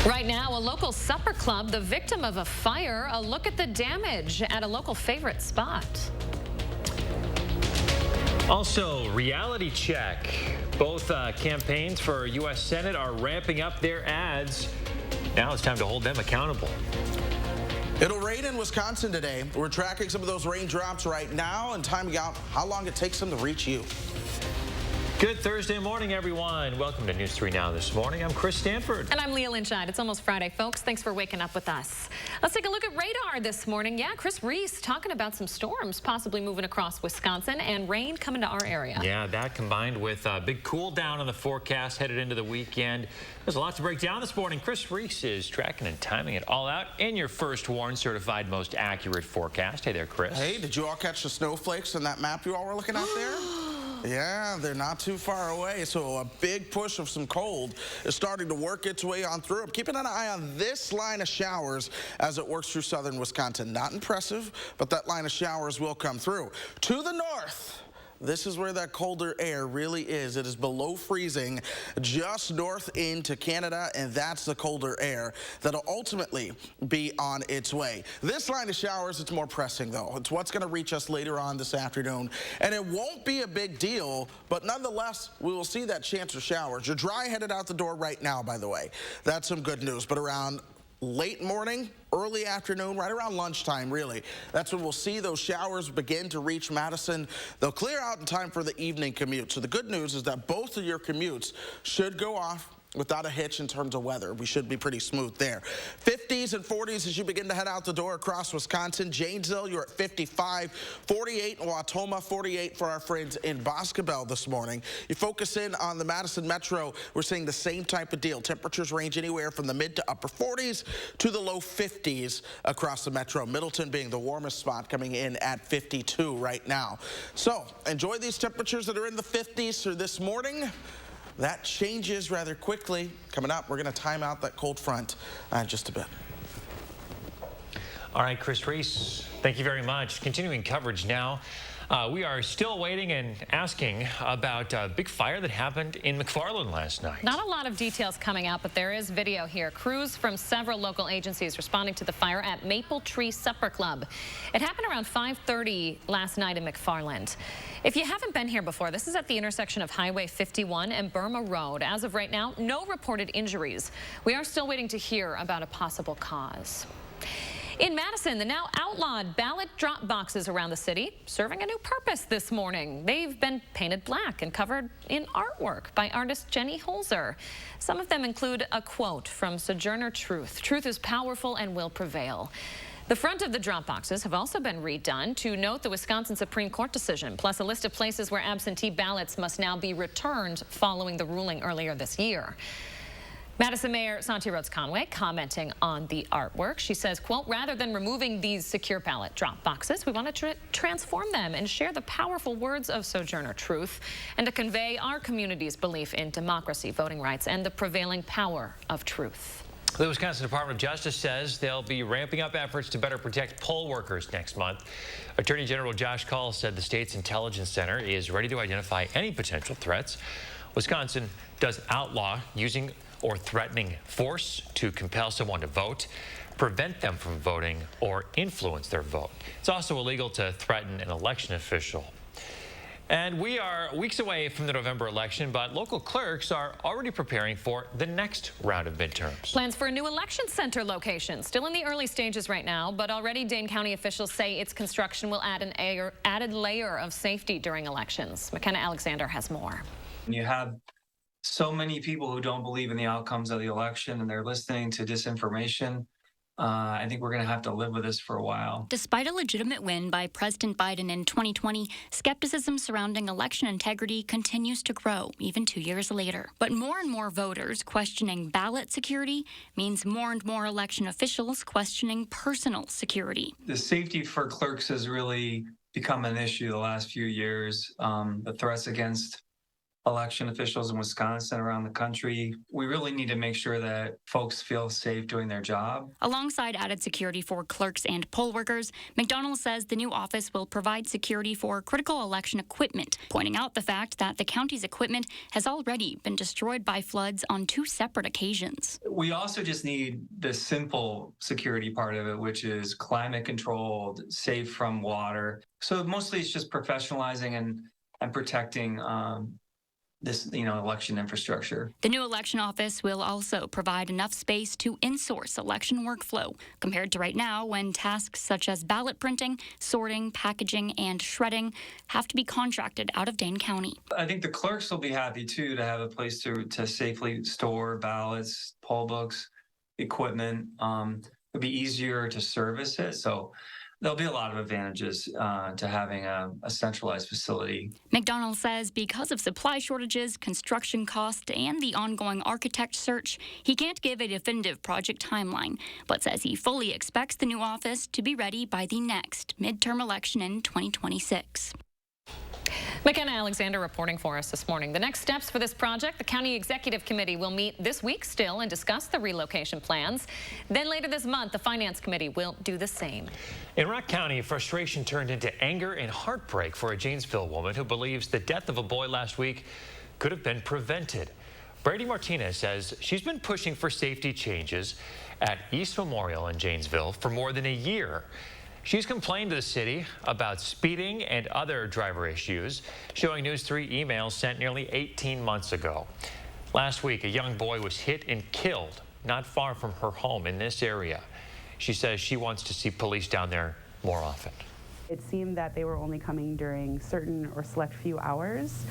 Right now, a local supper club, the victim of a fire. A look at the damage at a local favorite spot. Also, reality check. Both campaigns for U.S. Senate are ramping up their ads. Now it's time to hold them accountable. It'll rain in Wisconsin today. We're tracking some of those raindrops right now and timing out how long it takes them to reach you. Good Thursday morning, everyone. Welcome to News 3 Now this morning. I'm Chris Stanford. And I'm Leah Lynchide. It's almost Friday, folks. Thanks for waking up with us. Let's take a look at radar this morning. Yeah, Chris Reese talking about some storms possibly moving across Wisconsin and rain coming to our area. Yeah, that combined with a big cool down on the forecast headed into the weekend. There's a lot to break down this morning. Chris Reese is tracking and timing it all out in your first Warren certified most accurate forecast. Hey there, Chris. Hey, did you all catch the snowflakes on that map you all were looking at there? Yeah, they're not too far away, so a big push of some cold is starting to work its way on through. I'm keeping an eye on this line of showers as it works through southern Wisconsin. Not impressive, but that line of showers will come through. To the north, this is where that colder air really is. It is below freezing just north into Canada, and that's the colder air that'll ultimately be on its way. This line of showers, it's more pressing, though. It's what's going to reach us later on this afternoon, and it won't be a big deal, but nonetheless, we will see that chance of showers. You're dry headed out the door right now, by the way. That's some good news, but around late morning, early afternoon, right around lunchtime, really. That's when we'll see those showers begin to reach Madison. They'll clear out in time for the evening commute. So the good news is that both of your commutes should go off without a hitch in terms of weather. We should be pretty smooth there. 50s and 40s as you begin to head out the door across Wisconsin. Janesville, you're at 55, 48 in Wautoma, 48 for our friends in Boscobel this morning. You focus in on the Madison Metro, we're seeing the same type of deal. Temperatures range anywhere from the mid to upper 40s to the low 50s across the Metro. Middleton being the warmest spot, coming in at 52 right now. So enjoy these temperatures that are in the 50s for this morning. That changes rather quickly. Coming up, we're going to time out that cold front just a bit. All right, Chris Reese, thank you very much. Continuing coverage now. We are still waiting and asking about a big fire that happened in McFarland last night. Not a lot of details coming out, but there is video here. Crews from several local agencies responding to the fire at Maple Tree Supper Club. It happened around 5:30 last night in McFarland. If you haven't been here before, this is at the intersection of Highway 51 and Burma Road. As of right now, no reported injuries. We are still waiting to hear about a possible cause. In Madison, the now outlawed ballot drop boxes around the city serving a new purpose this morning. They've been painted black and covered in artwork by artist Jenny Holzer. Some of them include a quote from Sojourner Truth. Truth is powerful and will prevail. The front of the drop boxes have also been redone to note the Wisconsin Supreme Court decision, plus a list of places where absentee ballots must now be returned following the ruling earlier this year. Madison Mayor Santi Rhodes Conway commenting on the artwork. She says, quote, rather than removing these secure ballot drop boxes, we want to transform them and share the powerful words of Sojourner Truth and to convey our community's belief in democracy, voting rights, and the prevailing power of truth. The Wisconsin Department of Justice says they'll be ramping up efforts to better protect poll workers next month. Attorney General Josh Kaul said the state's intelligence center is ready to identify any potential threats. Wisconsin does outlaw using or threatening force to compel someone to vote, prevent them from voting, or influence their vote. It's also illegal to threaten an election official. And we are weeks away from the November election, but local clerks are already preparing for the next round of midterms. Plans for a new election center location. Still in the early stages right now, but already Dane County officials say its construction will add an added layer of safety during elections. McKenna Alexander has more. You have so many people who don't believe in the outcomes of the election and they're listening to disinformation. I think we're going to have to live with this for a while. Despite a legitimate win by President Biden in 2020, skepticism surrounding election integrity continues to grow, even 2 years later. But more and more voters questioning ballot security means more and more election officials questioning personal security. The safety for clerks has really become an issue the last few years. The threats against election officials in Wisconsin, around the country. We really need to make sure that folks feel safe doing their job. Alongside added security for clerks and poll workers, McDonald says the new office will provide security for critical election equipment, pointing out the fact that the county's equipment has already been destroyed by floods on 2 separate occasions. We also just need the simple security part of it, which is climate controlled, safe from water. So mostly it's just professionalizing and protecting this, election infrastructure. The new election office will also provide enough space to insource election workflow, compared to right now when tasks such as ballot printing, sorting, packaging, and shredding have to be contracted out of Dane County. I think the clerks will be happy, too, to have a place to safely store ballots, poll books, equipment. It'll be easier to service it. So there'll be a lot of advantages to having a centralized facility. McDonald says because of supply shortages, construction costs, and the ongoing architect search, he can't give a definitive project timeline, but says he fully expects the new office to be ready by the next midterm election in 2026. McKenna Alexander reporting for us this morning. The next steps for this project, the County Executive Committee will meet this week still and discuss the relocation plans. Then later this month, the Finance Committee will do the same. In Rock County, frustration turned into anger and heartbreak for a Janesville woman who believes the death of a boy last week could have been prevented. Brady Martinez says she's been pushing for safety changes at East Memorial in Janesville for more than a year. She's complained to the city about speeding and other driver issues, showing News 3 emails sent nearly 18 months ago. Last week, a young boy was hit and killed not far from her home in this area. She says she wants to see police down there more often. It seemed that they were only coming during certain or select few hours,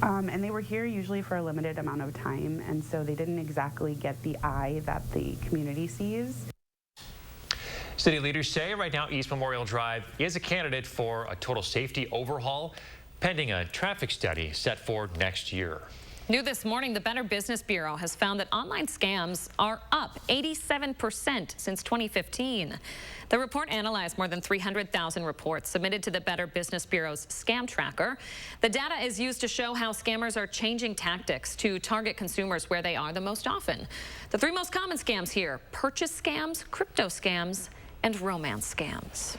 and they were here usually for a limited amount of time, and so they didn't exactly get the eye that the community sees. City leaders say right now East Memorial Drive is a candidate for a total safety overhaul, pending a traffic study set for next year. New this morning, the Better Business Bureau has found that online scams are up 87% since 2015. The report analyzed more than 300,000 reports submitted to the Better Business Bureau's scam tracker. The data is used to show how scammers are changing tactics to target consumers where they are the most often. The 3 most common scams here: purchase scams, crypto scams, and romance scams.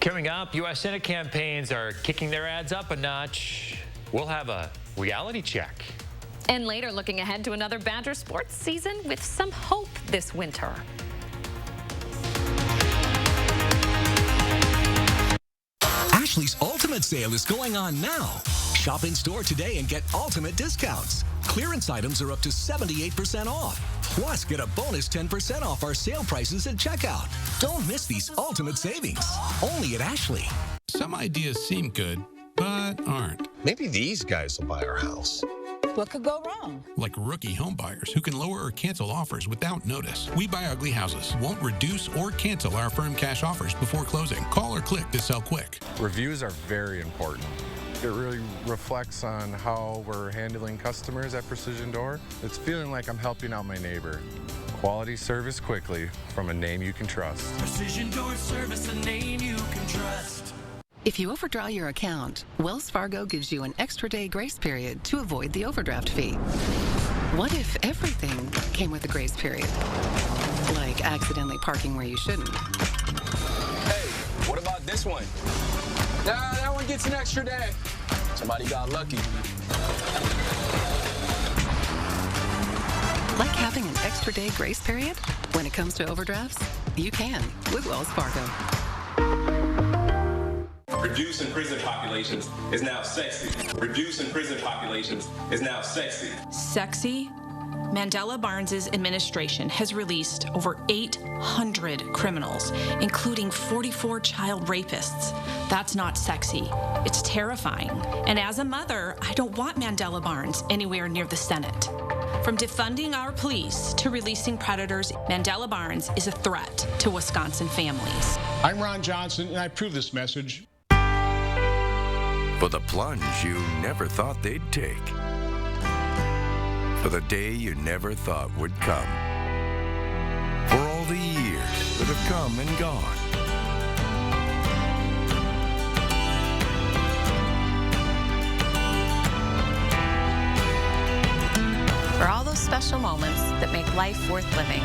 Coming up, U.S. Senate campaigns are kicking their ads up a notch. We'll have a reality check. And later, looking ahead to another Badger sports season with some hope this winter. Ashley's Ultimate Sale is going on now. Shop in store today and get ultimate discounts. Clearance items are up to 78% off. Plus, get a bonus 10% off our sale prices at checkout. Don't miss these ultimate savings. Only at Ashley. Some ideas seem good, but aren't. Maybe these guys will buy our house. What could go wrong? Like rookie home buyers who can lower or cancel offers without notice. We Buy Ugly Houses won't reduce or cancel our firm cash offers before closing. Call or click to sell quick. Reviews are very important. It really reflects on how we're handling customers at Precision Door. It's feeling like I'm helping out my neighbor. Quality service quickly from a name you can trust. Precision Door Service, a name you can trust. If you overdraw your account, Wells Fargo gives you an extra day grace period to avoid the overdraft fee. What if everything came with a grace period? Like accidentally parking where you shouldn't. Hey, what about this one? Nah, that one gets an extra day. Somebody got lucky. Like having an extra day grace period? When it comes to overdrafts, you can with Wells Fargo. Reducing prison populations is now sexy. Reducing prison populations is now sexy. Sexy? Mandela Barnes's administration has released over 800 criminals, including 44 child rapists. That's not sexy. It's terrifying. And as a mother, I don't want Mandela Barnes anywhere near the Senate. From defunding our police to releasing predators, Mandela Barnes is a threat to Wisconsin families. I'm Ron Johnson, and I approve this message. For the plunge you never thought they'd take. For the day you never thought would come. For all the years that have come and gone. for all those special moments that make life worth living.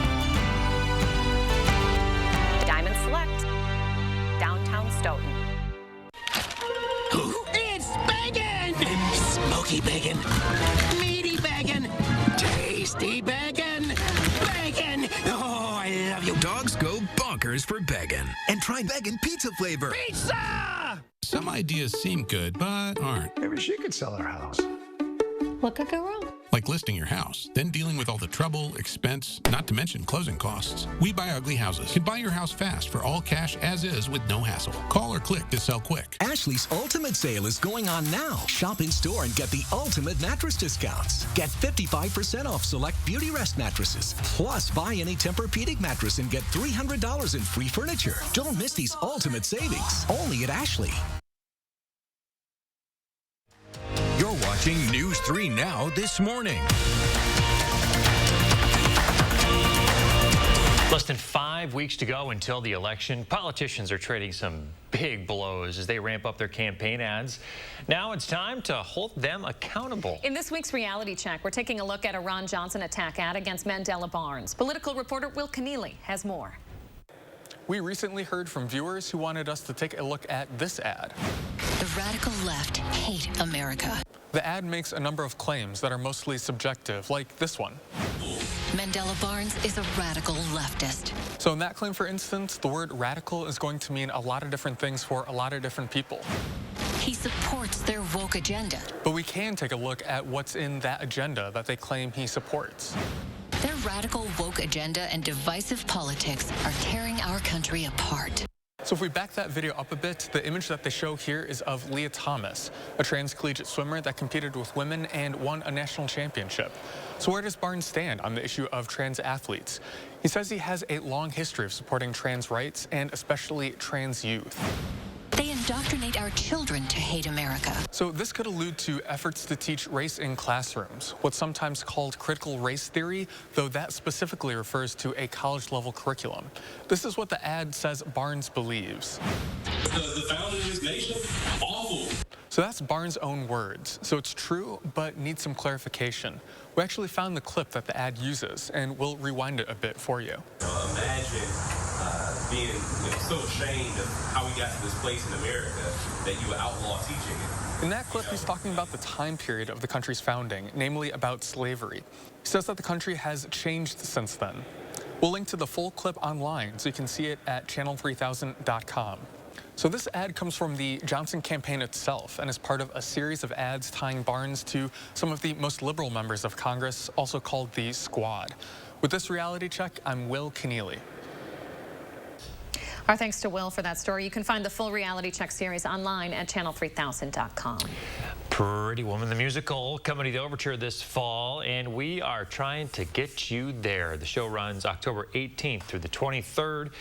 Diamond Select, downtown Stoughton. It's bacon! Smoky bacon, meaty bacon, tasty bacon, bacon! Oh, I love you. Dogs go bonkers for bacon. And try bacon pizza flavor. Pizza! Some ideas seem good, but aren't. Maybe she could sell her house. What could go wrong? Like listing your house, then dealing with all the trouble, expense, not to mention closing costs. We Buy Ugly Houses can buy your house fast for all cash as is with no hassle. Call or click to sell quick. Ashley's Ultimate Sale is going on now. Shop in store and get the ultimate mattress discounts. Get 55% off select Beauty Rest mattresses. Plus, buy any Tempur-Pedic mattress and get $300 in free furniture. Don't miss these ultimate savings. Only at Ashley. You're watching News 3 Now this morning. Less than 5 weeks to go until the election. Politicians are trading some big blows as they ramp up their campaign ads. Now it's time to hold them accountable. In this week's reality check, we're taking a look at a Ron Johnson attack ad against Mandela Barnes. Political reporter Will Keneally has more. We recently heard from viewers who wanted us to take a look at this ad. The radical left hate America. The ad makes a number of claims that are mostly subjective, like this one. Mandela Barnes is a radical leftist. So in that claim, for instance, the word radical is going to mean a lot of different things for a lot of different people. He supports their woke agenda. But we can take a look at what's in that agenda that they claim he supports. Their radical woke agenda and divisive politics are tearing our country apart. So if we back that video up a bit, the image that they show here is of Leah Thomas, a trans collegiate swimmer that competed with women and won a national championship. So where does Barnes stand on the issue of trans athletes? He says he has a long history of supporting trans rights and especially trans youth. They indoctrinate our children to hate America. So this could allude to efforts to teach race in classrooms, what's sometimes called critical race theory, though that specifically refers to a college-level curriculum. This is what the ad says Barnes believes. Because the founder of this nation, awful. So that's Barnes' own words. So it's true, but needs some clarification. We actually found the clip that the ad uses, and we'll rewind it a bit for you. Imagine being so ashamed of how we got to this place in America that you would outlaw teaching it. In that clip, he's talking about the time period of the country's founding, namely about slavery. He says that the country has changed since then. We'll link to the full clip online so you can see it at channel3000.com. So this ad comes from the Johnson campaign itself and is part of a series of ads tying Barnes to some of the most liberal members of Congress, also called the Squad. With this reality check, I'm Will Keneally. Our thanks to Will for that story. You can find the full reality check series online at channel3000.com. Pretty Woman the Musical coming to the Overture this fall, and we are trying to get you there. The show runs October 18th through the 23rd,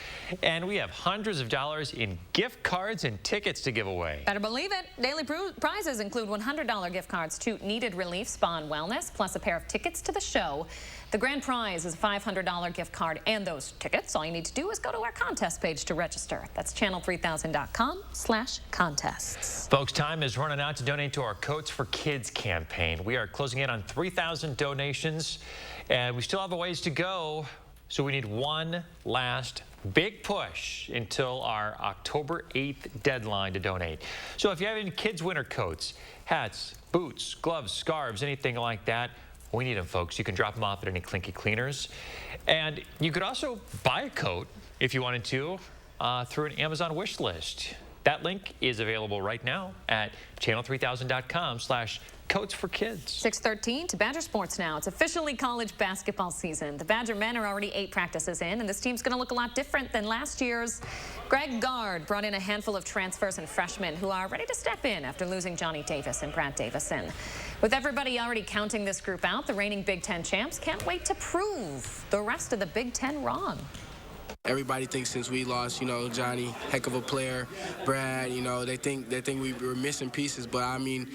and we have hundreds of dollars in gift cards and tickets to give away. Better believe it. Daily prizes include $100 gift cards to Needed Relief Spa and Wellness, plus a pair of tickets to the show. The grand prize is a $500 gift card and those tickets. All you need to do is go to our contest page to register. That's channel3000.com/contests. Folks, time is running out to donate to our Coats for Kids campaign. We are closing in on 3,000 donations, and we still have a ways to go. So we need one last big push until our October 8th deadline to donate. So if you have any kids' winter coats, hats, boots, gloves, scarves, anything like that, we need them, folks. You can drop them off at any Clinky Cleaners. And you could also buy a coat, if you wanted to, through an Amazon wish list. That link is available right now at channel3000.com/Coats for Kids. 6:13 to Badger Sports now. It's officially college basketball season. The Badger men are already 8 practices in, and this team's going to look a lot different than last year's. Greg Gard brought in a handful of transfers and freshmen who are ready to step in after losing Johnny Davis and Brad Davison. With everybody already counting this group out, the reigning Big Ten champs can't wait to prove the rest of the Big Ten wrong. Everybody thinks since we lost, Johnny, heck of a player, Brad, they think we were missing pieces, but I mean,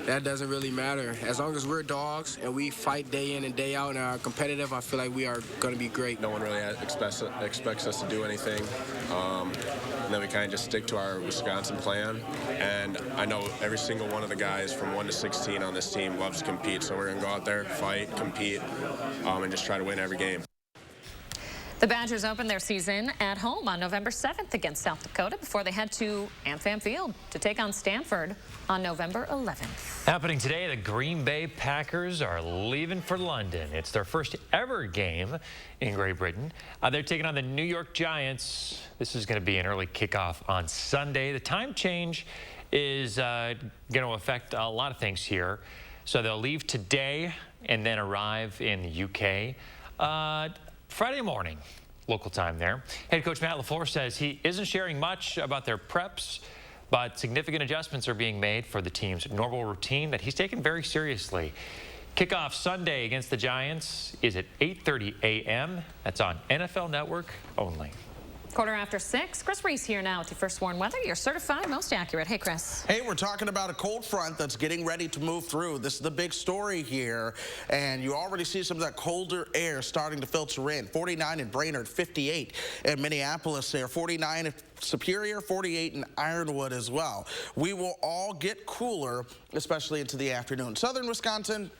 that doesn't really matter. As long as we're dogs and we fight day in and day out and are competitive, I feel like we are going to be great. No one really expects us to do anything. And then we kind of just stick to our Wisconsin plan. And I know every single one of the guys from 1 to 16 on this team loves to compete. So we're going to go out there, fight, compete, and just try to win every game. The Badgers open their season at home on November 7th against South Dakota before they head to AmFam Field to take on Stanford on November 11th. Happening today, the Green Bay Packers are leaving for London. It's their first ever game in Great Britain. They're taking on the New York Giants. This is going to be an early kickoff on Sunday. The time change is going to affect a lot of things here. So they'll leave today and then arrive in the UK Friday morning, local time there. Head coach Matt LaFleur says he isn't sharing much about their preps, but significant adjustments are being made for the team's normal routine that he's taken very seriously. Kickoff Sunday against the Giants is at 8:30 a.m. That's on NFL Network only. 6:15. Chris Reese here now with your First Warn Weather, your certified most accurate. Hey, Chris. Hey, we're talking about a cold front that's getting ready to move through. This is the big story here, and you already see some of that colder air starting to filter in. 49 in Brainerd, 58 in Minneapolis there, 49 in Superior, 48 in Ironwood as well. We will all get cooler, especially into the afternoon. Southern Wisconsin,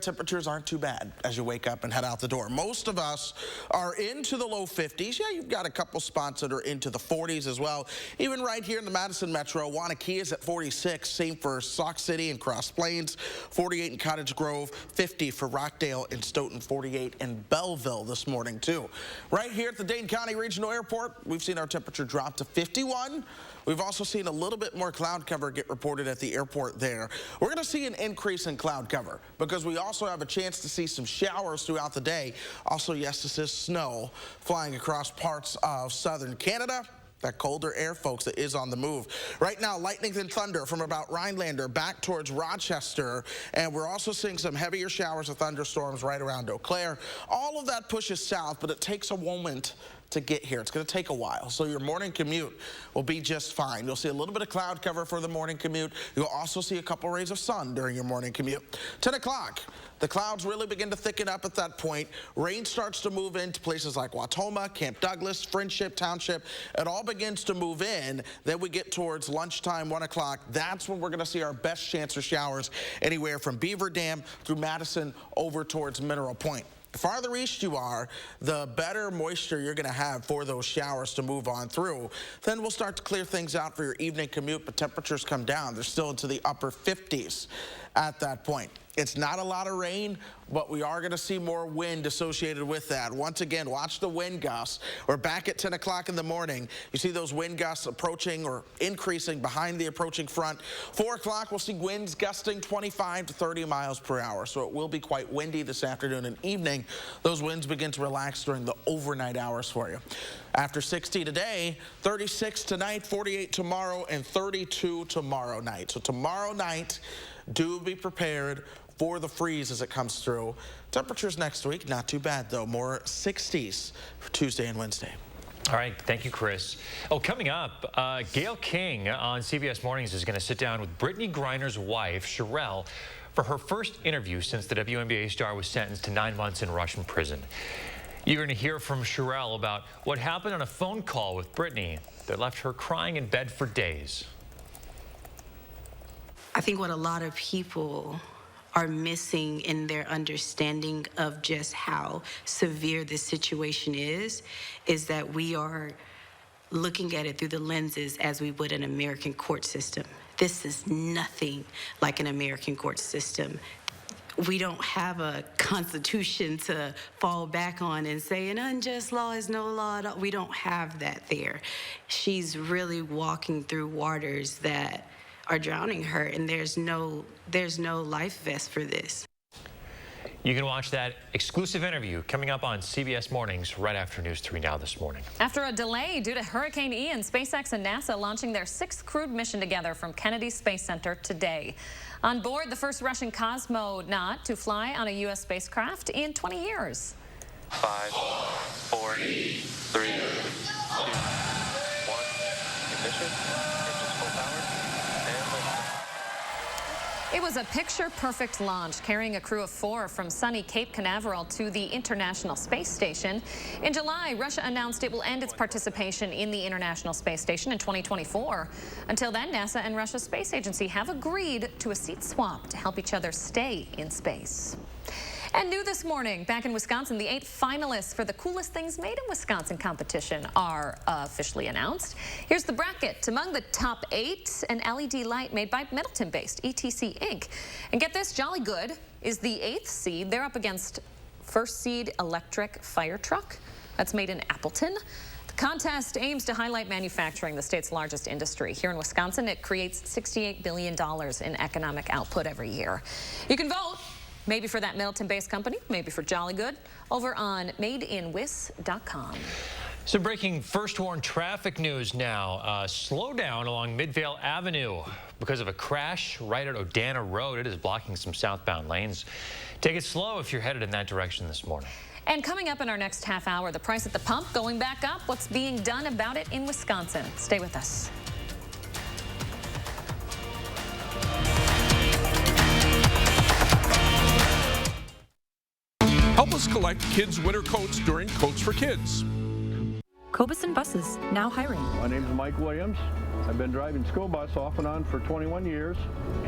temperatures aren't too bad as you wake up and head out the door. Most of us are into the low 50s. Yeah, you've got a couple spots that are into the 40s as well. Even right here in the Madison Metro, Wanakee is at 46. Same for Sauk City and Cross Plains, 48 in Cottage Grove, 50 for Rockdale and Stoughton, 48 in Belleville this morning too. Right here at the Dane County Regional Airport, we've seen our temperature drop to 51. We've also seen a little bit more cloud cover get reported at the airport there. We're going to see an increase in cloud cover because we also have a chance to see some showers throughout the day. Also, yes, this is snow flying across parts of southern Canada. That colder air, folks, that is on the move. Right now, lightning and thunder from about Rhinelander back towards Rochester. And we're also seeing some heavier showers of thunderstorms right around Eau Claire. All of that pushes south, but it takes a moment to get here. It's going to take a while. So your morning commute will be just fine. You'll see a little bit of cloud cover for the morning commute. You'll also see a couple rays of sun during your morning commute. 10 o'clock, the clouds really begin to thicken up at that point. Rain starts to move into places like Watoma, Camp Douglas, Friendship Township. It all begins to move in. Then we get towards lunchtime, 1 o'clock. That's when we're going to see our best chance of showers anywhere from Beaver Dam through Madison over towards Mineral Point. The farther east you are, the better moisture you're going to have for those showers to move on through. Then we'll start to clear things out for your evening commute, but temperatures come down. They're still into the upper 50s at that point. It's not a lot of rain, but we are going to see more wind associated with that. Once again, watch the wind gusts. We're back at 10 o'clock in the morning. You see those wind gusts approaching or increasing behind the approaching front. 4 o'clock, we'll see winds gusting 25 to 30 miles per hour. So it will be quite windy this afternoon and evening. Those winds begin to relax during the overnight hours for you. After 60 today, 36 tonight, 48 tomorrow, and 32 tomorrow night. So tomorrow night, do be prepared for the freeze as it comes through. Temperatures next week, not too bad though. More 60s for Tuesday and Wednesday. All right, thank you, Chris. Oh, coming up, Gayle King on CBS Mornings is going to sit down with Brittany Griner's wife, Sherelle, for her first interview since the WNBA star was sentenced to 9 months in Russian prison. You're going to hear from Sherelle about what happened on a phone call with Brittany that left her crying in bed for days. I think what a lot of people are missing in their understanding of just how severe this situation is that we are looking at it through the lenses as we would an American court system. This is nothing like an American court system. We don't have a constitution to fall back on and say an unjust law is no law at all. We don't have that there. She's really walking through waters that are drowning her, and there's no life vest for this. You can watch that exclusive interview coming up on CBS Mornings right after News 3 Now this morning. After a delay due to Hurricane Ian, SpaceX and NASA launching their 6th crewed mission together from Kennedy Space Center today. On board, the first Russian cosmonaut to fly on a U.S. spacecraft in 20 years. 5, 4, 3, 2, 1, ignition. It was a picture-perfect launch, carrying a crew of 4 from sunny Cape Canaveral to the International Space Station. In July, Russia announced it will end its participation in the International Space Station in 2024. Until then, NASA and Russia's space agency have agreed to a seat swap to help each other stay in space. And new this morning, back in Wisconsin, the 8 finalists for the Coolest Things Made in Wisconsin competition are officially announced. Here's the bracket. Among the top 8, an LED light made by Middleton-based ETC Inc. And get this, Jolly Good is the 8th seed. They're up against first seed Electric Fire Truck. That's made in Appleton. The contest aims to highlight manufacturing, the state's largest industry. Here in Wisconsin, it creates $68 billion in economic output every year. You can vote. Maybe for that Middleton-based company, maybe for Jolly Good, over on madeinwisc.com. So breaking first warn traffic news now. Slow down along Midvale Avenue because of a crash right at Odana Road. It is blocking some southbound lanes. Take it slow if you're headed in that direction this morning. And coming up in our next half hour, the price at the pump going back up. What's being done about it in Wisconsin? Stay with us. Help us collect kids' winter coats during Coats for Kids. Cobuson Buses, now hiring. My name is Mike Williams. I've been driving school bus off and on for 21 years.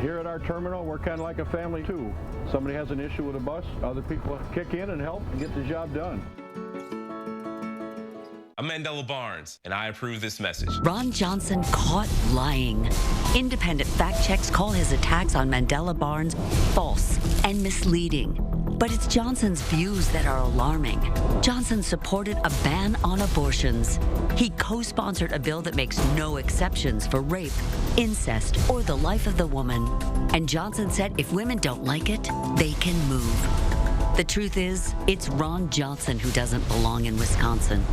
Here at our terminal, we're kind of like a family too. Somebody has an issue with a bus, other people kick in and help and get the job done. I'm Mandela Barnes, and I approve this message. Ron Johnson caught lying. Independent fact checks call his attacks on Mandela Barnes false and misleading. But it's Johnson's views that are alarming. Johnson supported a ban on abortions. He co-sponsored a bill that makes no exceptions for rape, incest, or the life of the woman. And Johnson said if women don't like it, they can move. The truth is, it's Ron Johnson who doesn't belong in Wisconsin.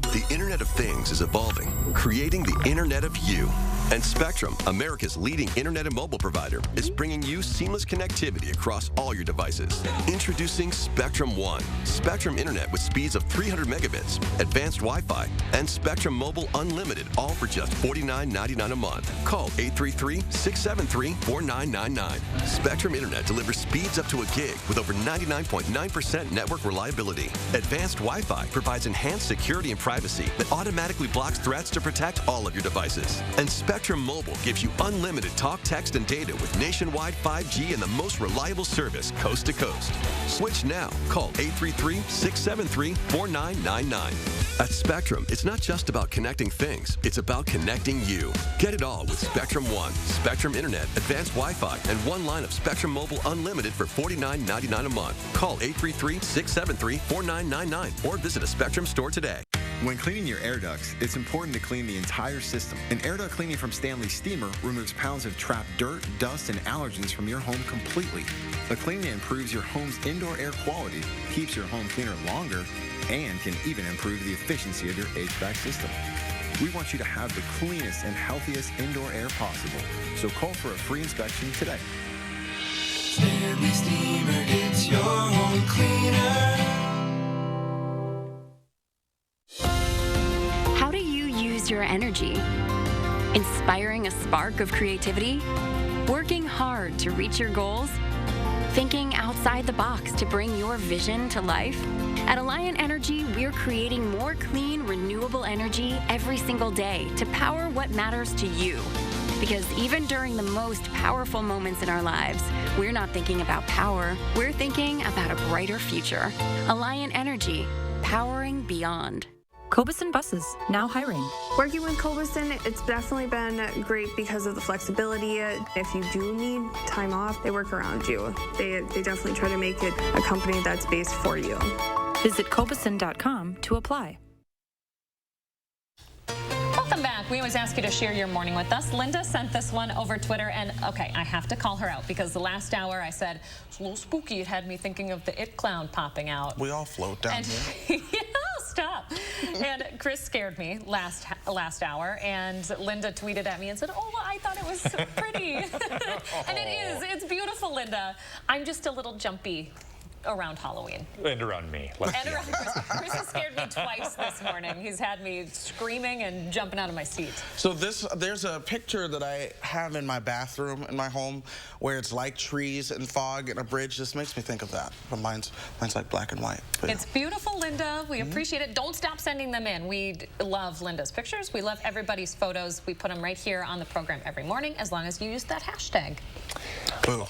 The Internet of Things is evolving, creating the Internet of You. And Spectrum, America's leading internet and mobile provider, is bringing you seamless connectivity across all your devices. Introducing Spectrum One, Spectrum Internet with speeds of 300 megabits, advanced Wi-Fi, and Spectrum Mobile Unlimited, all for just $49.99 a month. Call 833-673-4999. Spectrum Internet delivers speeds up to a gig with over 99.9% network reliability. Advanced Wi-Fi provides enhanced security and privacy that automatically blocks threats to protect all of your devices. And Spectrum Mobile gives you unlimited talk, text, and data with nationwide 5G and the most reliable service coast to coast. Switch now. Call 833-673-4999. At Spectrum, it's not just about connecting things, it's about connecting you. Get it all with Spectrum One, Spectrum Internet, advanced Wi-Fi, and one line of Spectrum Mobile Unlimited for $49.99 a month. Call 833-673-4999 or visit a Spectrum store today. When cleaning your air ducts, it's important to clean the entire system. An air duct cleaning from Stanley Steamer removes pounds of trapped dirt, dust, and allergens from your home completely. The cleaning improves your home's indoor air quality, keeps your home cleaner longer, and can even improve the efficiency of your HVAC system. We want you to have the cleanest and healthiest indoor air possible. So call for a free inspection today. Stanley Steamer gets your home cleaner. How do you use your energy? Inspiring a spark of creativity? Working hard to reach your goals? Thinking outside the box to bring your vision to life? At Alliant Energy, we're creating more clean, renewable energy every single day to power what matters to you. Because even during the most powerful moments in our lives, we're not thinking about power, we're thinking about a brighter future. Alliant Energy, powering beyond. Cobuson Buses, now hiring. Working with Cobuson, it's definitely been great because of the flexibility. If you do need time off, they work around you. They definitely try to make it a company that's based for you. Visit Cobuson.com to apply. Welcome back. We always ask you to share your morning with us. Linda sent this one over Twitter, and okay, I have to call her out because the last hour I said it's a little spooky. It had me thinking of the It Clown popping out. We all float down here. Yeah, stop. And Chris scared me last hour, and Linda tweeted at me and said, oh, I thought it was pretty. And it is. It's beautiful, Linda. I'm just a little jumpy around Halloween. And around me. And around Chris. Chris has scared me twice this morning. He's had me screaming and jumping out of my seat. So there's a picture that I have in my bathroom in my home where it's like trees and fog and a bridge. This makes me think of that. But mine's like black and white. But it's beautiful, Linda. We appreciate it. Don't stop sending them in. We love Linda's pictures. We love everybody's photos. We put them right here on the program every morning as long as you use that hashtag. Boo.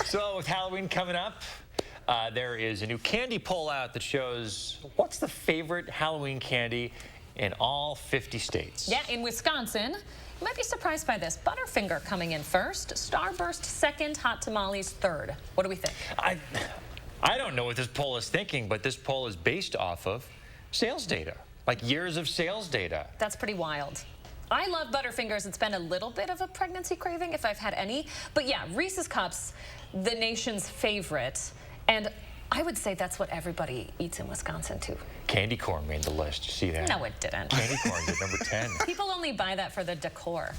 So with Halloween coming up, there is a new candy poll out that shows what's the favorite Halloween candy in all 50 states. Yeah, in Wisconsin, you might be surprised by this. Butterfinger coming in first, Starburst second, Hot Tamales third. What do we think? I don't know what this poll is thinking, but this poll is based off of sales data, like years of sales data. That's pretty wild. I love Butterfingers. It's been a little bit of a pregnancy craving if I've had any. But yeah, Reese's Cups, the nation's favorite. And I would say that's what everybody eats in Wisconsin, too. Candy corn made the list. You see that? No, it didn't. Candy corn did number 10. People only buy that for the decor.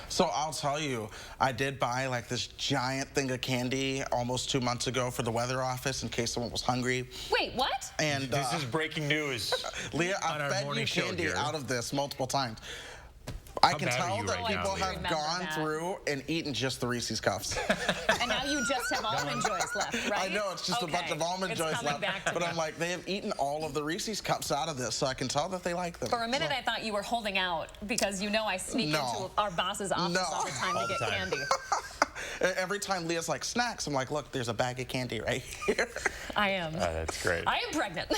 So I'll tell you, I did buy like this giant thing of candy almost 2 months ago for the weather office in case someone was hungry. Wait, what? And this is breaking news. Leah, I've fed you candy out of this multiple times. I can tell that people have gone through and eaten just the Reese's Cups. And now you just have Almond Joys left, right? I know, it's just a bunch of Almond Joys left. But I'm like, they have eaten all of the Reese's Cups out of this, so I can tell that they like them. For a minute, I thought you were holding out because you know I sneak into our boss's office all the time to get candy. Every time Leah's like, snacks, I'm like, look, there's a bag of candy right here. I am. That's great. I am pregnant.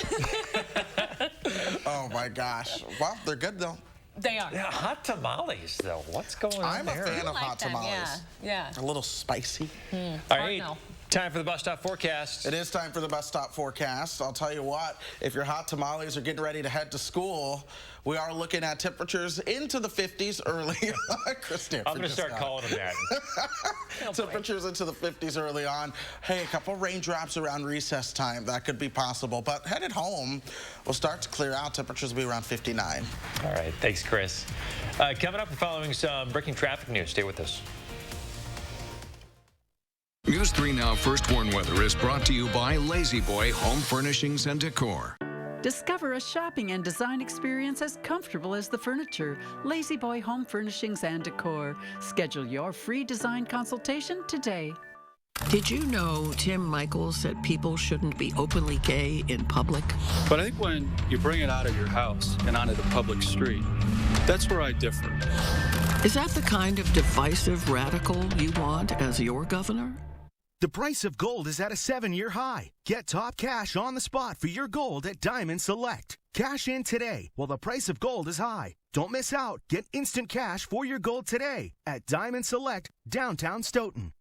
Oh, my gosh. Well, they're good, though. They are. Yeah, hot tamales, though. What's going on there? I'm a fan of hot tamales. Yeah. A little spicy. All right. Time for the bus stop forecast. It is time for the bus stop forecast. I'll tell you what, if your hot tamales are getting ready to head to school, we are looking at temperatures into the 50s early. I'm going to start calling them that. Temperatures into the 50s early on. Hey, a couple raindrops around recess time. That could be possible. But headed home, we'll start to clear out. Temperatures will be around 59. All right. Thanks, Chris. Coming up, we're following some breaking traffic news. Stay with us. News 3 Now First Warn Weather is brought to you by Lazy Boy Home Furnishings and Decor. Discover a shopping and design experience as comfortable as the furniture. Lazy Boy Home Furnishings and Decor. Schedule your free design consultation today. Did you know Tim Michaels said people shouldn't be openly gay in public? But I think when you bring it out of your house and onto the public street, that's where I differ. Is that the kind of divisive radical you want as your governor? The price of gold is at a 7-year high. Get top cash on the spot for your gold at Diamond Select. Cash in today while the price of gold is high. Don't miss out. Get instant cash for your gold today at Diamond Select, downtown Stoughton.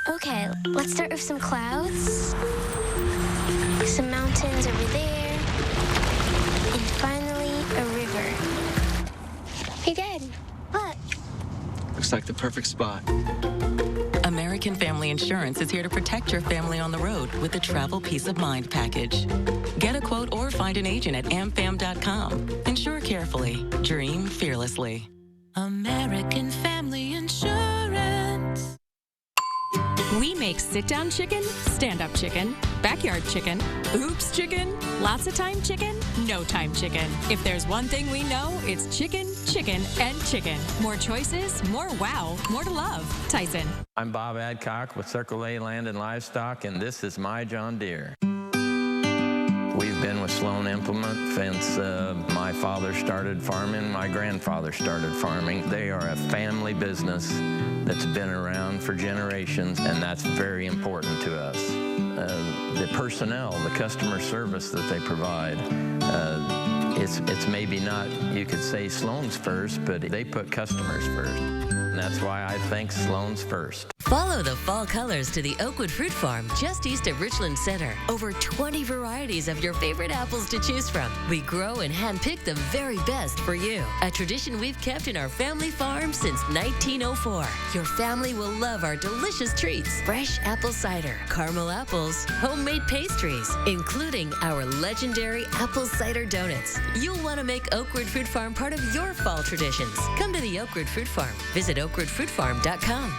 Okay, let's start with some clouds, some mountains over there, and finally a river. Hey, Dad, what? Looks like the perfect spot. American Family Insurance is here to protect your family on the road with the Travel Peace of Mind package. Get a quote or find an agent at amfam.com. Insure carefully. Dream fearlessly. American Family Insurance. We make sit-down chicken, stand-up chicken, backyard chicken, oops chicken, lots of time chicken, no time chicken. If there's one thing we know, it's chicken, chicken, and chicken. More choices, more wow, more to love. Tyson. I'm Bob Adcock with Circle A Land and Livestock, and this is my John Deere. We've been with Sloan Implement since my father started farming, my grandfather started farming. They are a family business that's been around for generations, and that's very important to us. The personnel, the customer service that they provide, it's maybe not, you could say Sloan's first, but they put customers first. And that's why I think Sloan's first. Follow the fall colors to the Oakwood Fruit Farm, just east of Richland Center. Over 20 varieties of your favorite apples to choose from. We grow and handpick the very best for you. A tradition we've kept in our family farm since 1904. Your family will love our delicious treats. Fresh apple cider, caramel apples, homemade pastries, including our legendary apple cider donuts. You'll want to make Oakwood Fruit Farm part of your fall traditions. Come to the Oakwood Fruit Farm. Visit oakwoodfruitfarm.com.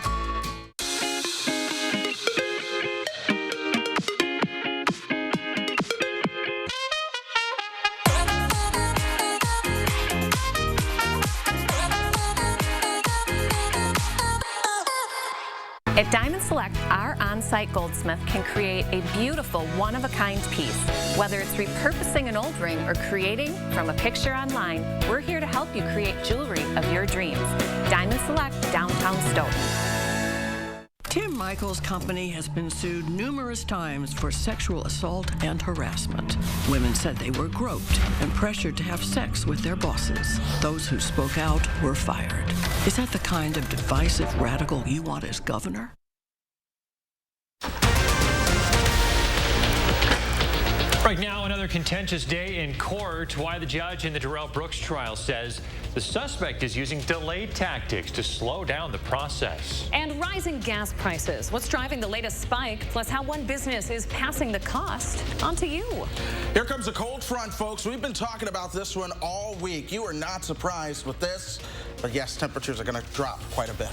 At Diamond Select, our on-site goldsmith can create a beautiful, one-of-a-kind piece. Whether it's repurposing an old ring or creating from a picture online, we're here to help you create jewelry of your dreams. Diamond Select, downtown Stoughton. Tim Michaels' company has been sued numerous times for sexual assault and harassment. Women said they were groped and pressured to have sex with their bosses. Those who spoke out were fired. Is that the kind of divisive radical you want as governor? Right now, another contentious day in court. Why the judge in the Darrell Brooks trial says the suspect is using delayed tactics to slow down the process. And rising gas prices. What's driving the latest spike, plus how one business is passing the cost on to you. Here comes a cold front, folks. We've been talking about this one all week. You are not surprised with this, but yes, temperatures are going to drop quite a bit.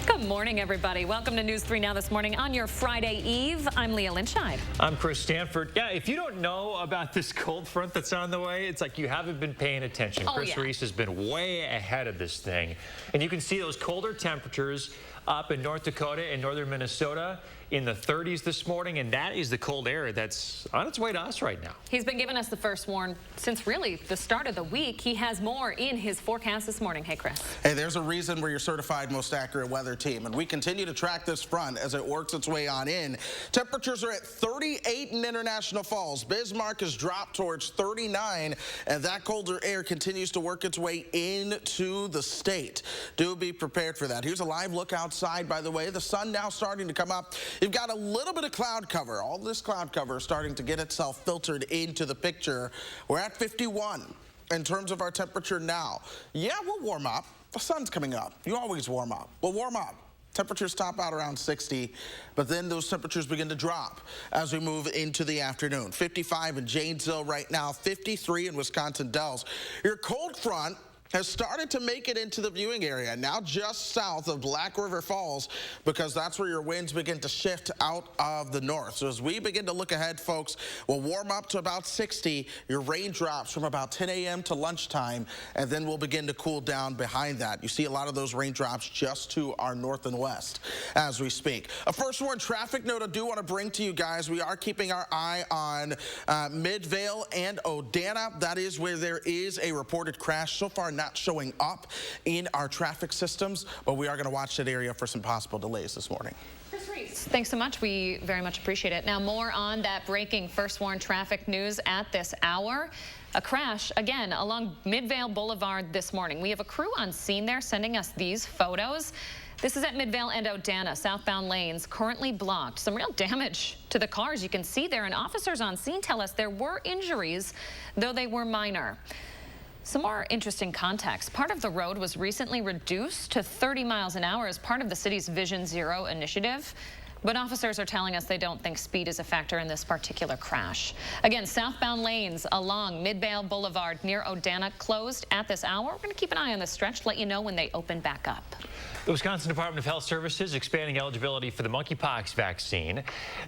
Good morning, everybody. Welcome to News 3 Now this morning on your Friday Eve. I'm Leah Lynchide. I'm Chris Stanford. Yeah, if you don't know about this cold front that's on the way, it's like you haven't been paying attention. Chris Reese has been way ahead of this thing. And you can see those colder temperatures up in North Dakota and northern Minnesota in the 30s this morning, and that is the cold air that's on its way to us right now. He's been giving us the first warn since really the start of the week. He has more in his forecast this morning. Hey, Chris. Hey, there's a reason we're your certified most accurate weather team, and we continue to track this front as it works its way on in. Temperatures are at 38 in International Falls. Bismarck has dropped towards 39, and that colder air continues to work its way into the state. Do be prepared for that. Here's a live look outside, by the way. The sun now starting to come up. You've got a little bit of cloud cover. All this cloud cover is starting to get itself filtered into the picture. We're at 51 in terms of our temperature now. Yeah, we'll warm up. The sun's coming up. You always warm up. We'll warm up. Temperatures top out around 60, but then those temperatures begin to drop as we move into the afternoon. 55 in Janesville right now, 53 in Wisconsin Dells. Your cold front has started to make it into the viewing area, now just south of Black River Falls, because that's where your winds begin to shift out of the north. So as we begin to look ahead, folks, we'll warm up to about 60. Your rain drops from about 10 a.m. to lunchtime, and then we'll begin to cool down behind that. You see a lot of those raindrops just to our north and west as we speak. A first warn traffic note I do want to bring to you guys. We are keeping our eye on Midvale and Odana. That is where there is a reported crash. So far, not showing up in our traffic systems, but we are going to watch that area for some possible delays this morning. Chris Reese, thanks so much. We very much appreciate it. Now, more on that breaking first warn traffic news at this hour. A crash, again, along Midvale Boulevard this morning. We have a crew on scene there sending us these photos. This is at Midvale and Odana, southbound lanes currently blocked. Some real damage to the cars you can see there, and officers on scene tell us there were injuries, though they were minor. Some more interesting context. Part of the road was recently reduced to 30 miles an hour as part of the city's Vision Zero initiative. But officers are telling us they don't think speed is a factor in this particular crash. Again, southbound lanes along Midvale Boulevard near Odana closed at this hour. We're going to keep an eye on this stretch, let you know when they open back up. The Wisconsin Department of Health Services expanding eligibility for the monkeypox vaccine.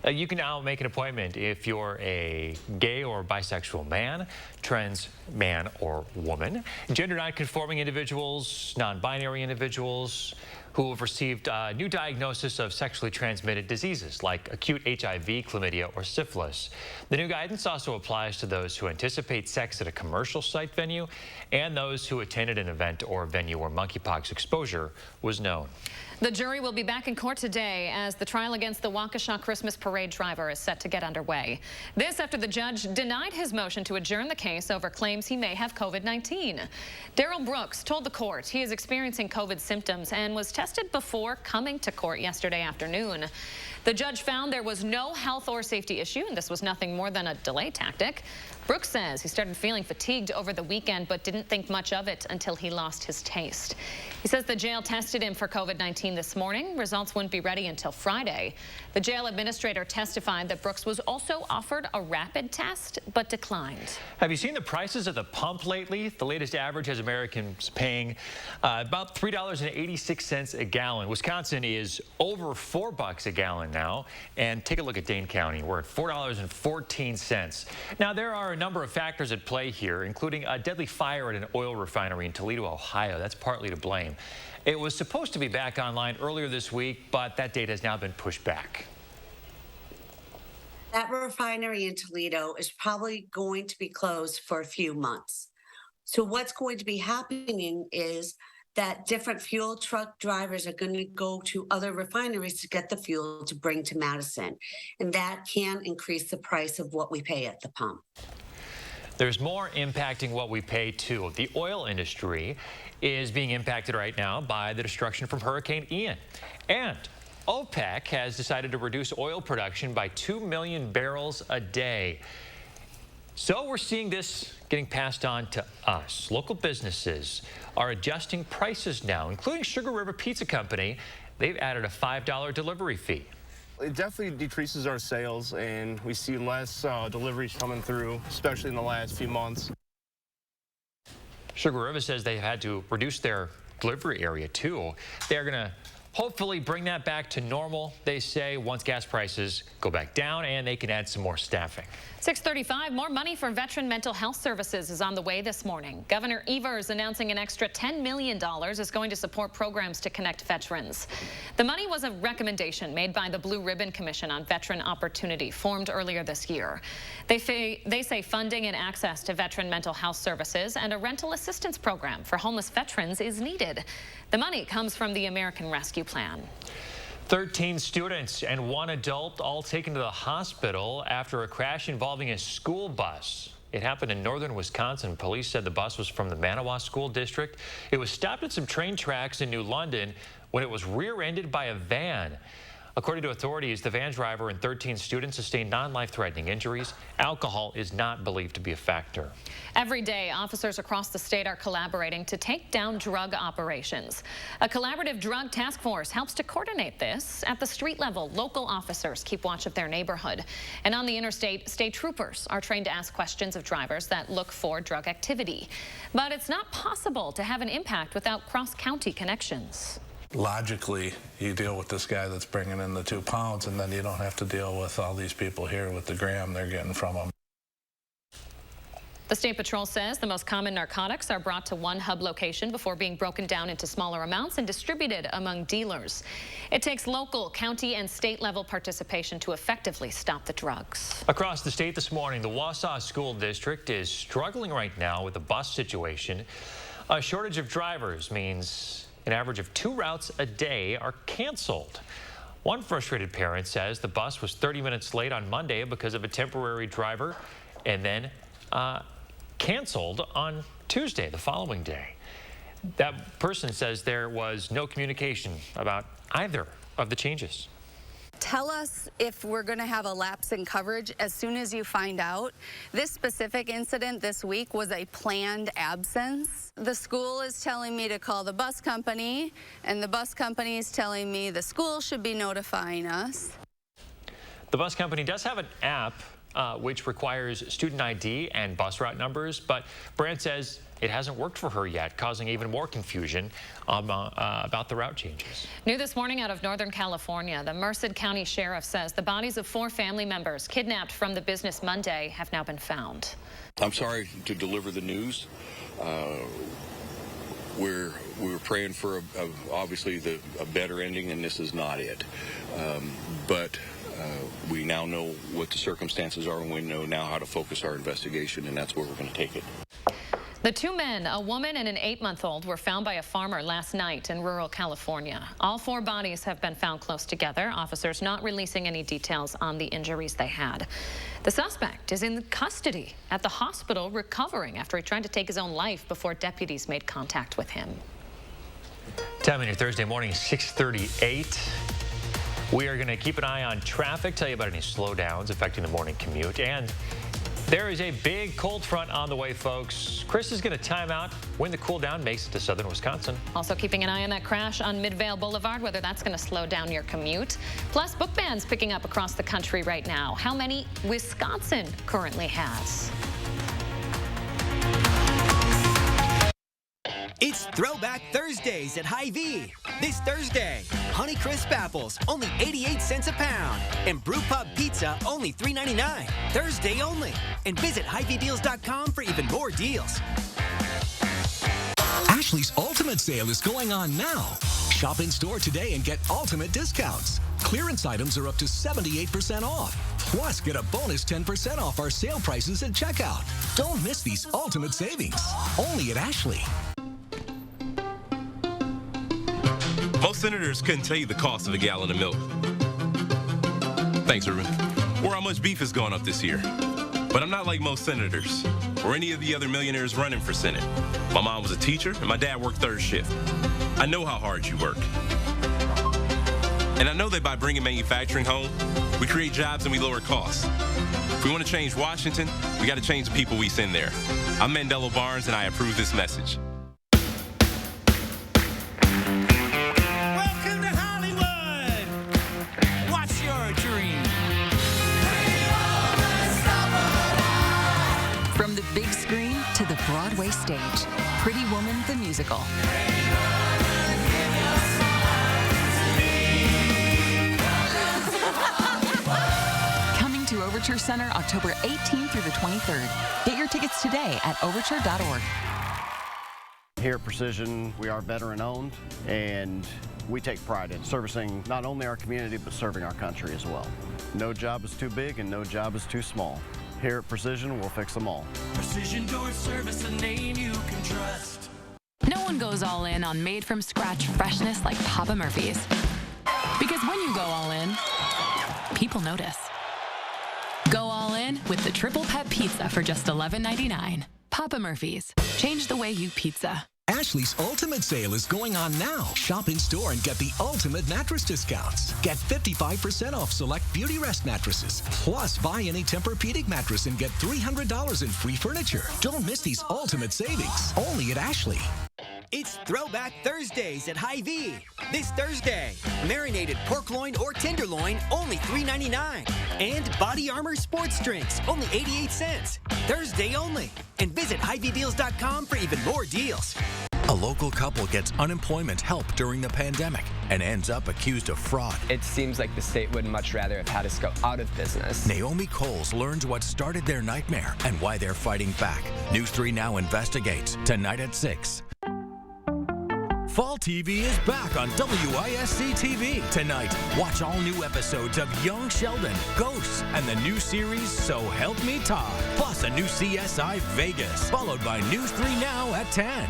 You can now make an appointment if you're a gay or bisexual man, trans man or woman, gender non-conforming individuals, non-binary individuals who have received a new diagnosis of sexually transmitted diseases like acute HIV, chlamydia, or syphilis. The new guidance also applies to those who anticipate sex at a commercial site venue and those who attended an event or venue where monkeypox exposure was known. The jury will be back in court today as the trial against the Waukesha Christmas parade driver is set to get underway. This after the judge denied his motion to adjourn the case over claims he may have COVID-19. Darrell Brooks told the court he is experiencing COVID symptoms and was tested before coming to court yesterday afternoon. The judge found there was no health or safety issue, and this was nothing more than a delay tactic. Brooks says he started feeling fatigued over the weekend but didn't think much of it until he lost his taste. He says the jail tested him for COVID-19 this morning. Results wouldn't be ready until Friday. The jail administrator testified that Brooks was also offered a rapid test but declined. Have you seen the prices at the pump lately? The latest average has Americans paying about $3.86 a gallon. Wisconsin is over $4 a gallon now. And take a look at Dane County. We're at $4.14. Now, there are a number of factors at play here, including a deadly fire at an oil refinery in Toledo, Ohio. That's partly to blame. It was supposed to be back online earlier this week, but that date has now been pushed back. That refinery in Toledo is probably going to be closed for a few months. So what's going to be happening is that different fuel truck drivers are going to go to other refineries to get the fuel to bring to Madison. And that can increase the price of what we pay at the pump. There's more impacting what we pay, too. The oil industry is being impacted right now by the destruction from Hurricane Ian. And OPEC has decided to reduce oil production by 2 million barrels a day. So we're seeing this getting passed on to us. Local businesses are adjusting prices now, including Sugar River Pizza Company. They've added a $5 delivery fee. It definitely decreases our sales, and we see less deliveries coming through, especially in the last few months. Sugar River says they've had to reduce their delivery area, too. They're going to hopefully bring that back to normal, they say, once gas prices go back down and they can add some more staffing. 6:35, more money for veteran mental health services is on the way this morning. Governor Evers announcing an extra $10 million is going to support programs to connect veterans. The money was a recommendation made by the Blue Ribbon Commission on Veteran Opportunity, formed earlier this year. They say funding and access to veteran mental health services and a rental assistance program for homeless veterans is needed. The money comes from the American Rescue Plan. 13 students and 1 adult all taken to the hospital after a crash involving a school bus. It happened in northern Wisconsin. Police said the bus was from the Manawa School District. It was stopped at some train tracks in New London when it was rear-ended by a van. According to authorities, the van driver and 13 students sustained non-life-threatening injuries. Alcohol is not believed to be a factor. Every day, officers across the state are collaborating to take down drug operations. A collaborative drug task force helps to coordinate this. At the street level, local officers keep watch of their neighborhood. And on the interstate, state troopers are trained to ask questions of drivers that look for drug activity. But it's not possible to have an impact without cross-county connections. Logically, you deal with this guy that's bringing in the 2 pounds, and then you don't have to deal with all these people here with the gram they're getting from them. The State Patrol says the most common narcotics are brought to one hub location before being broken down into smaller amounts and distributed among dealers. It takes local, county, and state level participation to effectively stop the drugs. Across the state this morning, the Wausau School District is struggling right now with the bus situation. A shortage of drivers means an average of 2 routes a day are canceled. One frustrated parent says the bus was 30 minutes late on Monday because of a temporary driver and then canceled on Tuesday, the following day. That person says there was no communication about either of the changes. Tell us if we're going to have a lapse in coverage as soon as you find out. This specific incident this week was a planned absence. The school is telling me to call the bus company, and the bus company is telling me the school should be notifying us. The bus company does have an app which requires student ID and bus route numbers, but Brandt says it hasn't worked for her yet, causing even more confusion about the route changes. New this morning out of Northern California, the Merced County Sheriff says the bodies of 4 family members kidnapped from the business Monday have now been found. I'm sorry to deliver the news. We were praying for obviously a better ending, and this is not it. But we now know what the circumstances are, and we know now how to focus our investigation, and that's where we're going to take it. The 2 men, a woman and an 8-month-old, were found by a farmer last night in rural California. All 4 bodies have been found close together, officers not releasing any details on the injuries they had. The suspect is in custody at the hospital recovering after he tried to take his own life before deputies made contact with him. Time on your Thursday morning, 6:38. We are going to keep an eye on traffic, tell you about any slowdowns affecting the morning commute, and there is a big cold front on the way, folks. Chris is going to time out when the cool down makes it to southern Wisconsin. Also keeping an eye on that crash on Midvale Boulevard, whether that's going to slow down your commute. Plus, book bans picking up across the country right now. How many Wisconsin currently has? It's Throwback Thursdays at Hy-Vee. This Thursday, Honeycrisp apples, only 88 cents a pound. And Brew Pub Pizza, only $3.99. Thursday only. And visit HyVeeDeals.com for even more deals. Ashley's Ultimate Sale is going on now. Shop in store today and get ultimate discounts. Clearance items are up to 78% off. Plus, get a bonus 10% off our sale prices at checkout. Don't miss these ultimate savings. Only at Ashley. Most senators couldn't tell you the cost of a gallon of milk. Thanks, Ruben. Or how much beef has gone up this year. But I'm not like most senators or any of the other millionaires running for Senate. My mom was a teacher and my dad worked third shift. I know how hard you work. And I know that by bringing manufacturing home, we create jobs and we lower costs. If we want to change Washington, we got to change the people we send there. I'm Mandela Barnes and I approve this message. Welcome to Hollywood! What's your dream? From the big screen to the Broadway stage, Pretty Woman the musical. Coming to Overture Center October 18th through the 23rd. Get your tickets today at overture.org. Here at Precision, we are veteran-owned, and we take pride in servicing not only our community, but serving our country as well. No job is too big and no job is too small. Here at Precision, we'll fix them all. Precision Door Service, a name you can trust. No one goes all in on made-from-scratch freshness like Papa Murphy's. Because when you go all in, people notice. Go all in with the Triple Pep Pizza for just $11.99. Papa Murphy's. Change the way you pizza. Ashley's Ultimate Sale is going on now. Shop in store and get the ultimate mattress discounts. Get 55% off select Beauty Rest mattresses. Plus, buy any Tempur-Pedic mattress and get $300 in free furniture. Don't miss these ultimate savings. Only at Ashley. It's Throwback Thursdays at Hy-Vee. This Thursday, marinated pork loin or tenderloin, only $3.99. And Body Armor sports drinks, only 88 cents. Thursday only. And visit HyVeeDeals.com for even more deals. A local couple gets unemployment help during the pandemic and ends up accused of fraud. It seems like the state would much rather have had us go out of business. Naomi Coles learns what started their nightmare and why they're fighting back. News 3 Now investigates tonight at 6. Fall TV is back on WISC-TV. Tonight, watch all new episodes of Young Sheldon, Ghosts, and the new series So Help Me Todd. Plus a new CSI Vegas, followed by News 3 Now at 10.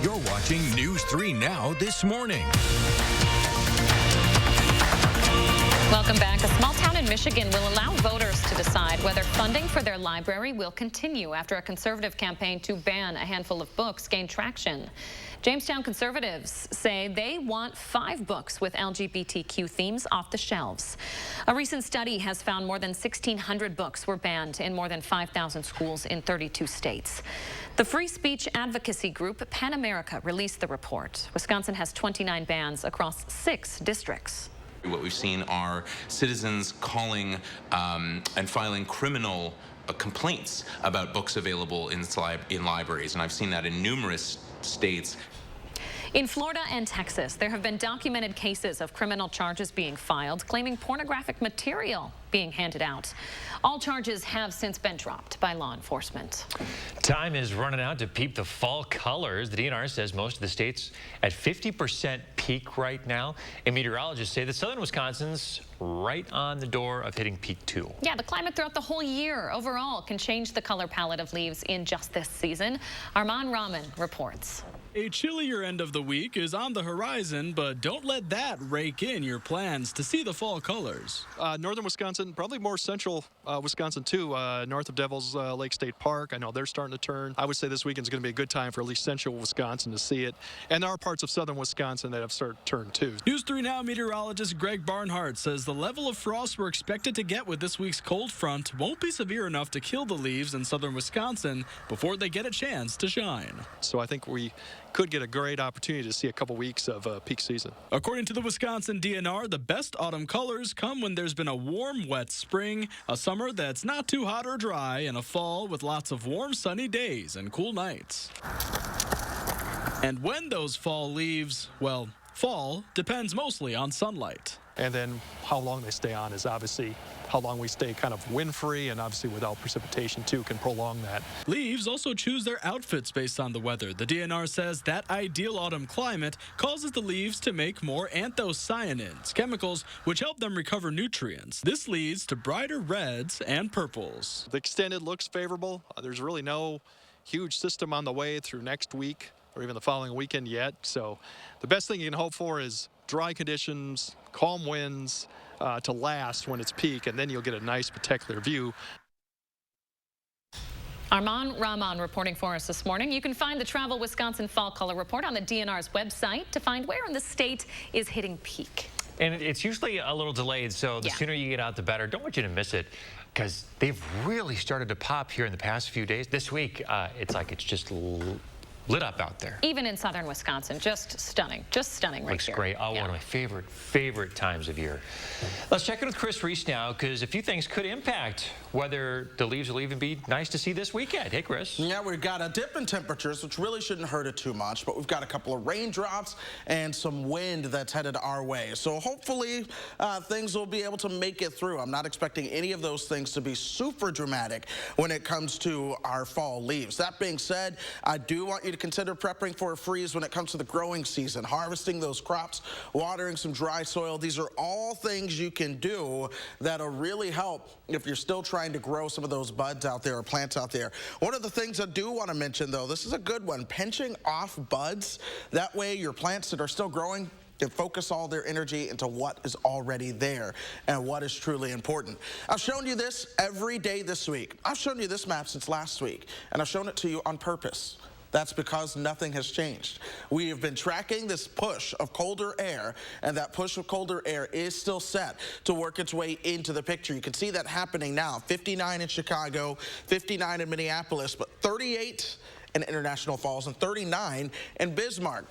You're watching News 3 Now this morning. Welcome back. A small town in Michigan will allow voters to decide whether funding for their library will continue after a conservative campaign to ban a handful of books gained traction. Jamestown conservatives say they want 5 books with LGBTQ themes off the shelves. A recent study has found more than 1,600 books were banned in more than 5,000 schools in 32 states. The free speech advocacy group PEN America released the report. Wisconsin has 29 bans across 6 districts. What we've seen are citizens calling and filing criminal complaints about books available in libraries, and I've seen that in numerous states. In Florida and Texas, there have been documented cases of criminal charges being filed, claiming pornographic material being handed out. All charges have since been dropped by law enforcement. Time is running out to peep the fall colors. The DNR says most of the state's at 50% peak right now. And meteorologists say that southern Wisconsin's right on the door of hitting peak 2. Yeah, the climate throughout the whole year overall can change the color palette of leaves in just this season. Arman Rahman reports. A chillier end of the week is on the horizon, but don't let that rake in your plans to see the fall colors. Northern Wisconsin, probably more central Wisconsin too, north of Devil's Lake State Park. I know they're starting to turn. I would say this weekend's going to be a good time for at least central Wisconsin to see it. And there are parts of southern Wisconsin that have started to turn too. News 3 Now meteorologist Greg Barnhart says the level of frost we're expected to get with this week's cold front won't be severe enough to kill the leaves in southern Wisconsin before they get a chance to shine. So I think we could get a great opportunity to see a couple weeks of peak season. According to the Wisconsin DNR, the best autumn colors come when there's been a warm, wet spring, a summer that's not too hot or dry, and a fall with lots of warm, sunny days and cool nights. And when those fall leaves, well, fall depends mostly on sunlight. And then how long they stay on is obviously how long we stay kind of wind-free, and obviously without precipitation too can prolong that. Leaves also choose their outfits based on the weather. The DNR says that ideal autumn climate causes the leaves to make more anthocyanins, chemicals which help them recover nutrients. This leads to brighter reds and purples. The extended looks favorable. There's really no huge system on the way through next week or even the following weekend yet. So the best thing you can hope for is dry conditions, calm winds, to last when it's peak, and then you'll get a nice spectacular view. Armand Rahman reporting for us this morning. You can find the Travel Wisconsin Fall Color Report on the DNR's website to find where in the state is hitting peak. And it's usually a little delayed, so the sooner you get out, the better. Don't want you to miss it, because they've really started to pop here in the past few days. This week, it's like it's just lit up out there. Even in southern Wisconsin, just stunning right Looks here. great. One of my favorite times of year. Let's check in with Chris Reese now, because a few things could impact whether the leaves will even be nice to see this weekend. Hey, Chris. Yeah, we've got a dip in temperatures, which really shouldn't hurt it too much, but we've got a couple of raindrops and some wind that's headed our way. So hopefully things will be able to make it through. I'm not expecting any of those things to be super dramatic when it comes to our fall leaves. That being said, I do want you to consider prepping for a freeze when it comes to the growing season, harvesting those crops, watering some dry soil. These are all things you can do that'll really help if you're still trying to grow some of those buds out there or plants out there. One of the things I do want to mention, though, this is a good one, pinching off buds. That way your plants that are still growing can focus all their energy into what is already there and what is truly important. I've shown you this every day this week. I've shown you this map since last week, and I've shown it to you on purpose. That's because nothing has changed. We have been tracking this push of colder air, and that push of colder air is still set to work its way into the picture. You can see that happening now. 59 in Chicago, 59 in Minneapolis, but 38 in International Falls and 39 in Bismarck.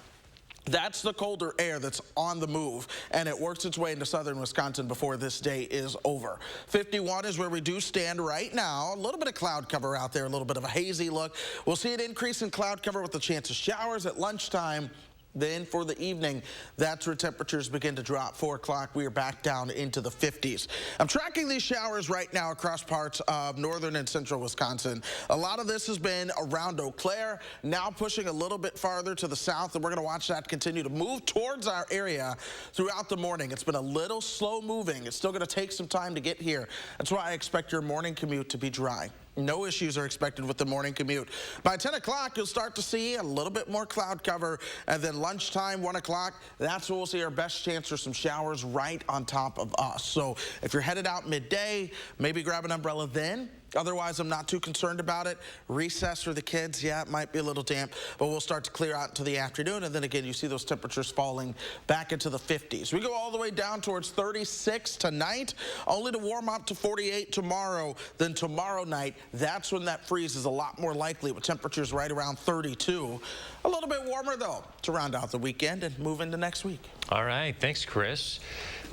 That's the colder air that's on the move, and it works its way into southern Wisconsin before this day is over. 51 is where we do stand right now. A little bit of cloud cover out there, a little bit of a hazy look. We'll see an increase in cloud cover with the chance of showers at lunchtime. Then for the evening, that's where temperatures begin to drop. 4 o'clock, we are back down into the 50s. I'm tracking these showers right now across parts of northern and central Wisconsin. A lot of this has been around Eau Claire, now pushing a little bit farther to the south, and we're going to watch that continue to move towards our area throughout the morning. It's been a little slow moving. It's still going to take some time to get here. That's why I expect your morning commute to be dry. No issues are expected with the morning commute. By 10 o'clock, you'll start to see a little bit more cloud cover, and then lunchtime, 1 o'clock, that's when we'll see our best chance for some showers right on top of us. So if you're headed out midday, maybe grab an umbrella then. Otherwise, I'm not too concerned about it. Recess for the kids, yeah, it might be a little damp, but we'll start to clear out into the afternoon, and then again, you see those temperatures falling back into the 50s. We go all the way down towards 36 tonight, only to warm up to 48 tomorrow. Then tomorrow night, that's when that freeze is a lot more likely, with temperatures right around 32. A little bit warmer, though, to round out the weekend and move into next week. All right, thanks, Chris.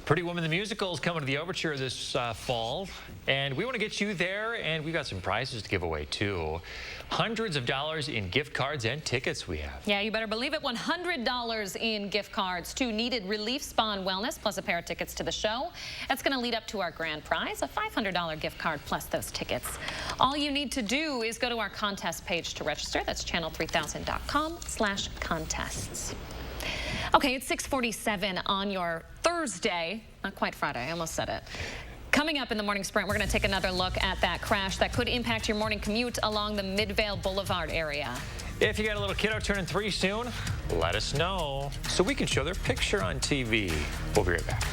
Pretty Woman the Musical is coming to the Overture this fall, and we want to get you there, and we've got some prizes to give away, too. Hundreds of dollars in gift cards and tickets we have. Yeah, you better believe it. $100 in gift cards to Needed Relief Spa and Wellness, plus a pair of tickets to the show. That's going to lead up to our grand prize, a $500 gift card plus those tickets. All you need to do is go to our contest page to register. That's channel3000.com/contests. Okay, it's 6:47 on your Thursday, not quite Friday, I almost said it. Coming up in the Morning Sprint, we're going to take another look at that crash that could impact your morning commute along the Midvale Boulevard area. If you got a little kiddo turning 3 soon, let us know so we can show their picture on TV. We'll be right back.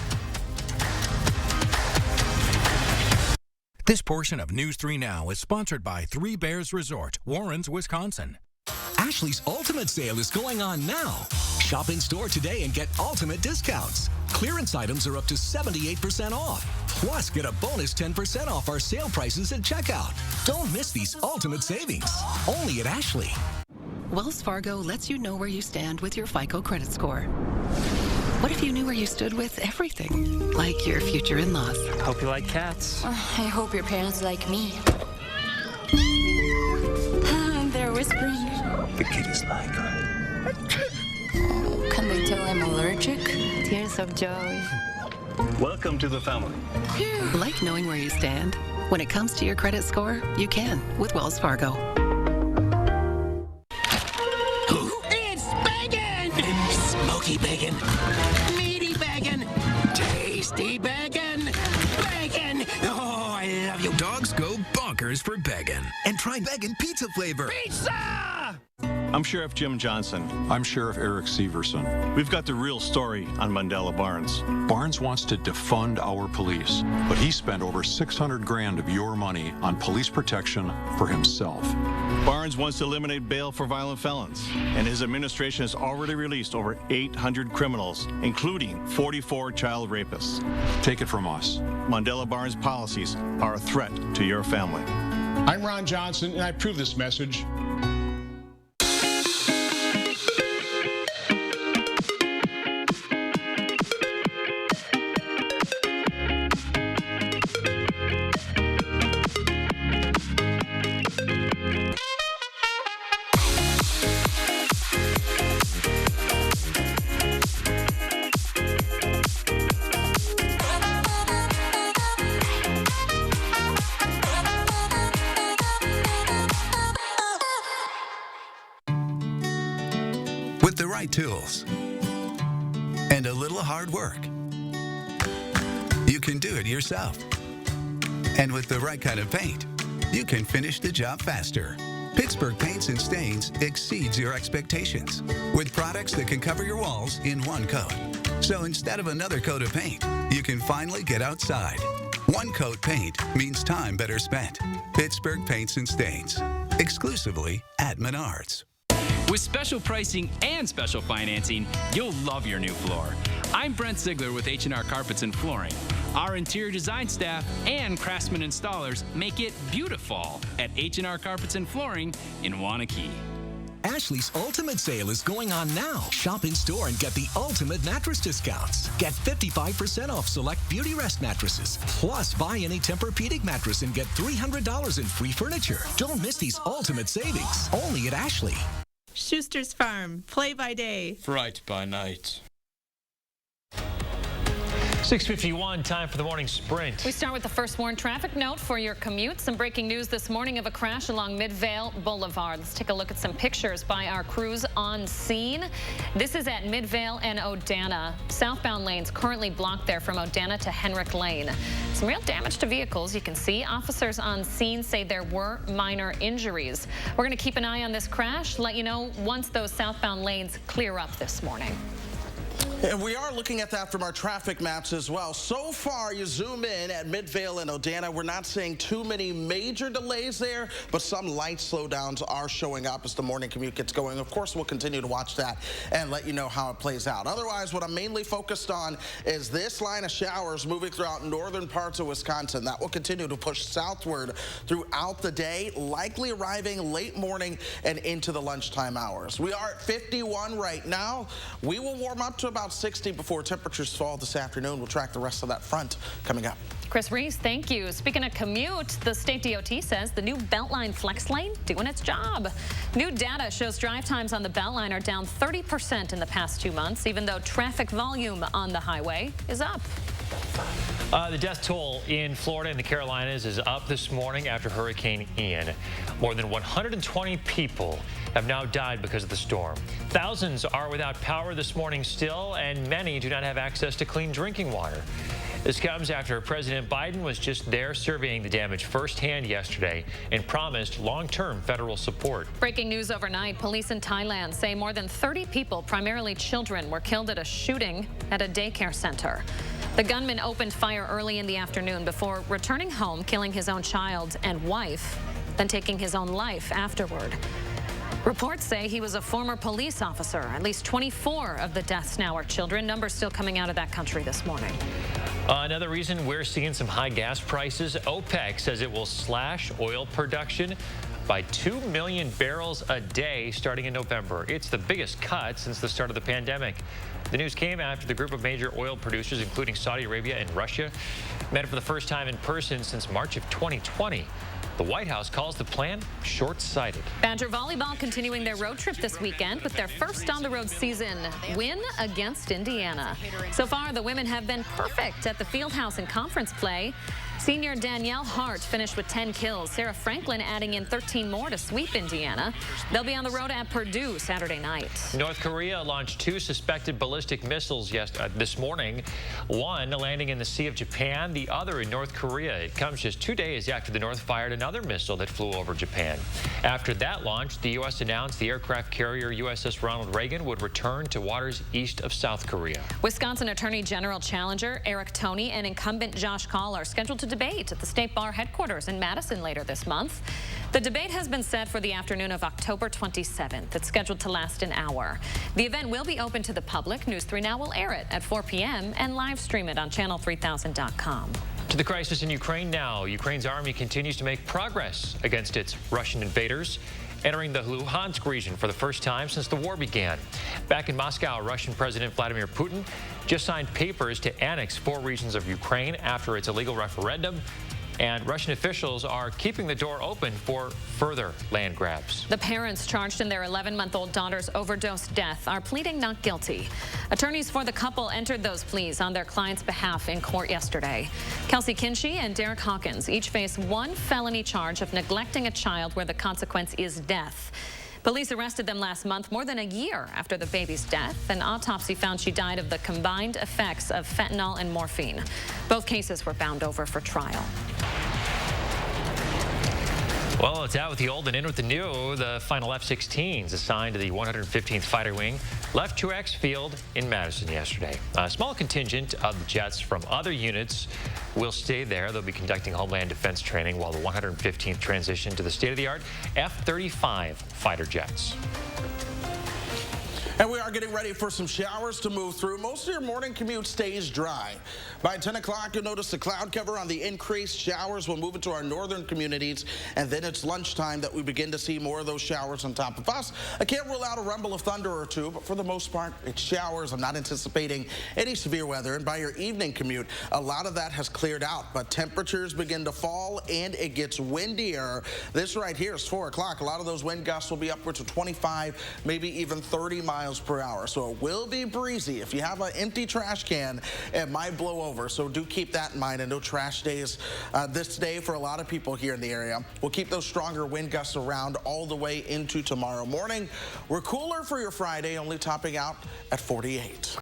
This portion of News 3 Now is sponsored by Three Bears Resort, Warrens, Wisconsin. Ashley's Ultimate Sale is going on now. Shop in store today and get ultimate discounts. Clearance items are up to 78% off. Plus, get a bonus 10% off our sale prices at checkout. Don't miss these ultimate savings. Only at Ashley. Wells Fargo lets you know where you stand with your FICO credit score. What if you knew where you stood with everything? Like your future in-laws. Hope you like cats. I hope your parents like me. They're whispering. The kitties like her. Can they tell I'm allergic? Tears of joy. Welcome to the family. Like knowing where you stand? When it comes to your credit score, you can with Wells Fargo. It's bacon! Smoky bacon. Meaty bacon. Tasty bacon. Bacon! Oh, I love you. Dogs go bonkers for bacon. And try bacon pizza flavor. Pizza! I'm Sheriff Jim Johnson. I'm Sheriff Eric Severson. We've got the real story on Mandela Barnes. Barnes wants to defund our police, but he spent over $600 grand of your money on police protection for himself. Barnes wants to eliminate bail for violent felons, and his administration has already released over 800 criminals, including 44 child rapists. Take it from us. Mandela Barnes policies are a threat to your family. I'm Ron Johnson, and I approve this message. With the right tools and a little hard work, you can do it yourself. And with the right kind of paint, you can finish the job faster. Pittsburgh Paints and Stains exceeds your expectations with products that can cover your walls in one coat. So instead of another coat of paint, you can finally get outside. One coat paint means time better spent. Pittsburgh Paints and Stains, exclusively at Menards. With special pricing and special financing, you'll love your new floor. I'm Brent Ziegler with H&R Carpets and Flooring. Our interior design staff and craftsman installers make it beautiful at H&R Carpets and Flooring in Wanakee. Ashley's Ultimate Sale is going on now. Shop in store and get the ultimate mattress discounts. Get 55% off select Beauty Rest mattresses. Plus, buy any Tempur-Pedic mattress and get $300 in free furniture. Don't miss these ultimate savings. Only at Ashley. Schuster's Farm, play by day. Fright by night. 6:51, time for the morning sprint. We start with the first warn traffic note for your commute. Some breaking news this morning of a crash along Midvale Boulevard. Let's take a look at some pictures by our crews on scene. This is at Midvale and Odana. Southbound lanes currently blocked there from Odana to Henrik Lane. Some real damage to vehicles. You can see officers on scene say there were minor injuries. We're going to keep an eye on this crash, let you know once those southbound lanes clear up this morning. And we are looking at that from our traffic maps as well. So far, you zoom in at Midvale and Odana, we're not seeing too many major delays there, but some light slowdowns are showing up as the morning commute gets going. Of course, we'll continue to watch that and let you know how it plays out. Otherwise, what I'm mainly focused on is this line of showers moving throughout northern parts of Wisconsin. That will continue to push southward throughout the day, likely arriving late morning and into the lunchtime hours. We are at 51 right now. We will warm up to about 60 before temperatures fall this afternoon. We'll track the rest of that front coming up. Chris Reese, thank you. Speaking of commute, the state DOT says the new Beltline Flex Lane doing its job. New data shows drive times on the Beltline are down 30% in the past 2 months, even though traffic volume on the highway is up. The death toll in Florida and the Carolinas is up this morning after Hurricane Ian. More than 120 people have now died because of the storm. Thousands are without power this morning still, and many do not have access to clean drinking water. This comes after President Biden was just there surveying the damage firsthand yesterday and promised long-term federal support. Breaking news overnight, police in Thailand say more than 30 people, primarily children, were killed at a shooting at a daycare center. The gunman opened fire early in the afternoon before returning home, killing his own child and wife, then taking his own life afterward. Reports say he was a former police officer. At least 24 of the deaths now are children. Numbers still coming out of that country this morning. Another reason we're seeing some high gas prices, OPEC says it will slash oil production by 2 million barrels a day starting in November. It's the biggest cut since the start of the pandemic. The news came after the group of major oil producers, including Saudi Arabia and Russia, met for the first time in person since March of 2020. The White House calls the plan short-sighted. Badger volleyball continuing their road trip this weekend with their first on-the-road season win against Indiana. So far, the women have been perfect at the Fieldhouse in conference play. Senior Danielle Hart finished with 10 kills. Sarah Franklin adding in 13 more to sweep Indiana. They'll be on the road at Purdue Saturday night. North Korea launched 2 suspected ballistic missiles this morning. One landing in the Sea of Japan, the other in North Korea. It comes just 2 days after the North fired another missile that flew over Japan. After that launch, the U.S. announced the aircraft carrier USS Ronald Reagan would return to waters east of South Korea. Wisconsin Attorney General challenger Eric Toney and incumbent Josh Kaul are scheduled to debate at the State Bar headquarters in Madison later this month. The debate has been set for the afternoon of October 27th. It's scheduled to last an hour. The event will be open to the public. News 3 Now will air it at 4 p.m. and live stream it on channel3000.com. To the crisis in Ukraine now. Ukraine's army continues to make progress against its Russian invaders, entering the Luhansk region for the first time since the war began. Back in Moscow, Russian President Vladimir Putin just signed papers to annex 4 regions of Ukraine after its illegal referendum. And Russian officials are keeping the door open for further land grabs. The parents charged in their 11-month-old daughter's overdose death are pleading not guilty. Attorneys for the couple entered those pleas on their client's behalf in court yesterday. Kelsey Kinchy and Derek Hawkins each face 1 felony charge of neglecting a child where the consequence is death. Police arrested them last month, more than a year after the baby's death. An autopsy found she died of the combined effects of fentanyl and morphine. Both cases were bound over for trial. Well, it's out with the old and in with the new. The final F-16s assigned to the 115th Fighter Wing left Truex Field in Madison yesterday. A small contingent of the jets from other units will stay there. They'll be conducting homeland defense training while the 115th transition to the state-of-the-art F-35 fighter jets. And we are getting ready for some showers to move through. Most of your morning commute stays dry. By 10 o'clock, you'll notice the cloud cover on the increased showers will move into our northern communities, and then it's lunchtime that we begin to see more of those showers on top of us. I can't rule out a rumble of thunder or two, but for the most part, it's showers. I'm not anticipating any severe weather, and by your evening commute, a lot of that has cleared out, but temperatures begin to fall, and it gets windier. This right here is 4 o'clock. A lot of those wind gusts will be upwards of 25, maybe even 30 miles per hour. So it will be breezy. If you have an empty trash can, it might blow over. So do keep that in mind. And no trash days this day for a lot of people here in the area. We'll keep those stronger wind gusts around all the way into tomorrow morning. We're cooler for your Friday, only topping out at 48.